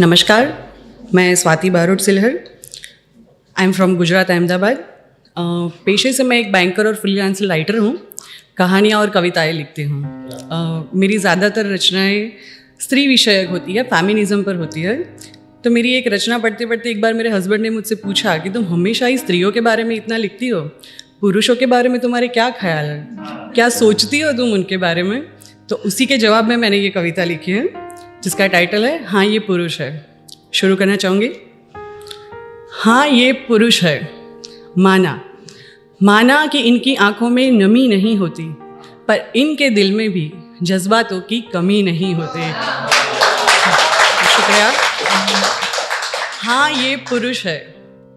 नमस्कार, मैं Swati Barot Silhar. I am from Gujarat, Ahmedabad. पेशे से मैं एक बैंकर और फ्रीलांसर राइटर हूँ। कहानियाँ और कविताएं लिखती हूँ। मेरी ज़्यादातर रचनाएं स्त्री विषयक होती है, फेमिनिज्म पर होती है। तो मेरी एक रचना पढ़ते पढ़ते एक बार मेरे हस्बैंड ने मुझसे पूछा कि तुम हमेशा ही स्त्रियों के बारे में इतना लिखती हो, पुरुषों के बारे में तुम्हारे क्या ख्याल है, क्या सोचती हो तुम उनके बारे में? तो उसी के जवाब में मैंने ये कविता लिखी है जिसका टाइटल है हाँ ये पुरुष है। शुरू करना चाहूँगी। हाँ ये पुरुष है, माना कि इनकी आंखों में नमी नहीं होती, पर इनके दिल में भी जज्बातों की कमी नहीं होती। शुक्रिया। हाँ ये पुरुष है,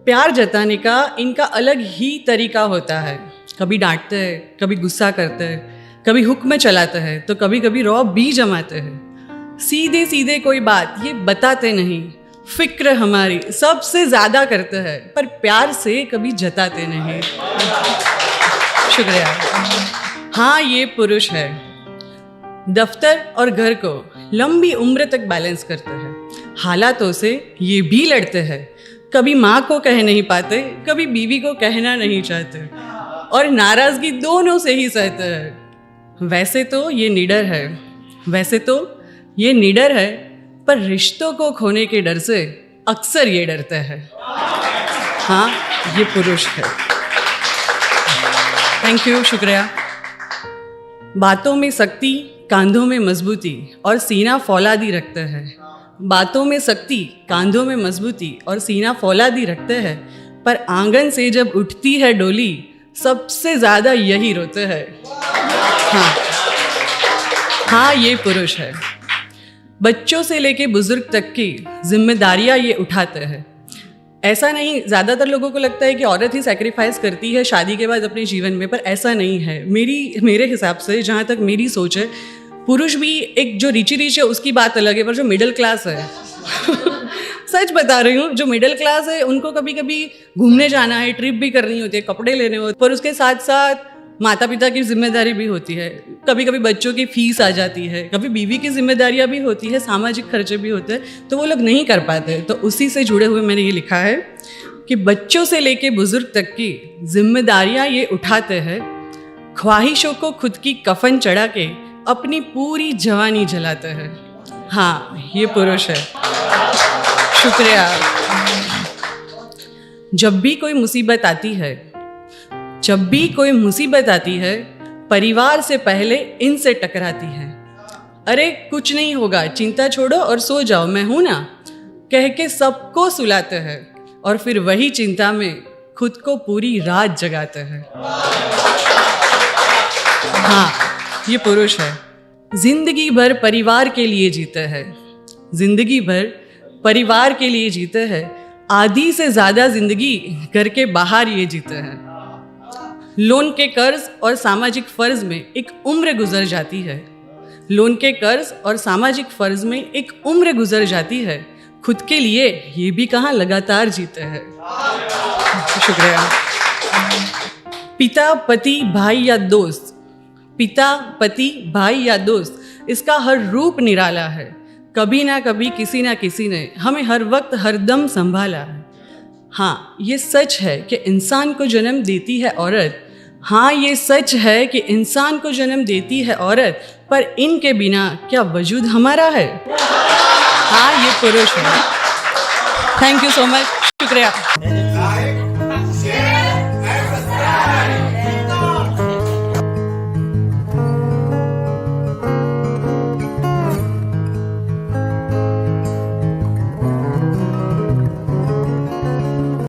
प्यार जताने का इनका अलग ही तरीका होता है। कभी डांटते हैं, कभी गुस्सा करते हैं, कभी हुक्म चलाते हैं, तो कभी कभी रौब भी जमाते हैं। सीधे सीधे कोई बात ये बताते नहीं, फिक्र हमारी सबसे ज़्यादा करते हैं, पर प्यार से कभी जताते नहीं। शुक्रिया। हाँ ये पुरुष है, दफ्तर और घर को लंबी उम्र तक बैलेंस करते हैं। हालातों से ये भी लड़ते हैं, कभी माँ को कह नहीं पाते, कभी बीवी को कहना नहीं चाहते, और नाराज़गी दोनों से ही सहते हैं। वैसे तो ये निडर है, पर रिश्तों को खोने के डर से अक्सर ये डरता है। हाँ ये पुरुष है। थैंक यू, शुक्रिया। बातों में सख्ती, कांधों में मजबूती और सीना फौलादी रखते हैं। बातों में सख्ती, कांधों में मजबूती और सीना फौलादी रखते हैं, पर आंगन से जब उठती है डोली, सबसे ज़्यादा यही रोते हैं। हाँ ये पुरुष है। बच्चों से लेके बुजुर्ग तक की जिम्मेदारियां ये उठाते हैं। ऐसा नहीं, ज़्यादातर लोगों को लगता है कि औरत ही सैक्रिफाइस करती है शादी के बाद अपने जीवन में, पर ऐसा नहीं है। मेरे हिसाब से, जहाँ तक मेरी सोच है, पुरुष भी एक जो रिच है उसकी बात अलग है, पर जो मिडिल क्लास है सच बता रही हूँ, जो मिडिल क्लास है उनको कभी कभी घूमने जाना है, ट्रिप भी करनी होती है, कपड़े लेने होते, पर उसके साथ साथ माता पिता की जिम्मेदारी भी होती है। कभी कभी बच्चों की फीस आ जाती है, कभी बीवी की जिम्मेदारियां भी होती है, सामाजिक खर्चे भी होते हैं, तो वो लोग नहीं कर पाते। तो उसी से जुड़े हुए मैंने ये लिखा है कि बच्चों से लेके बुजुर्ग तक की जिम्मेदारियां ये उठाते हैं। ख्वाहिशों को खुद की कफन चढ़ा के अपनी पूरी जवानी जलाते हैं। हाँ ये पुरुष है। शुक्रिया। जब भी कोई मुसीबत आती है, परिवार से पहले इनसे टकराती है। अरे कुछ नहीं होगा, चिंता छोड़ो और सो जाओ, मैं हूं ना, कह के सबको सुलाते हैं, और फिर वही चिंता में खुद को पूरी रात जगाते हैं। हाँ ये पुरुष है। जिंदगी भर परिवार के लिए जीते हैं, आधी से ज्यादा जिंदगी घर के बाहर ये जीते हैं। लोन के कर्ज और सामाजिक फर्ज में एक उम्र गुजर जाती है। खुद के लिए ये भी कहाँ लगातार जीते हैं। शुक्रिया। पिता पति भाई या दोस्त, इसका हर रूप निराला है। कभी ना कभी किसी ना किसी ने हमें हर वक्त हरदम संभाला है। हाँ ये सच है कि इंसान को जन्म देती है औरत, पर इनके बिना क्या वजूद हमारा है? हाँ ये पुरुष है। थैंक यू सो मच, शुक्रिया।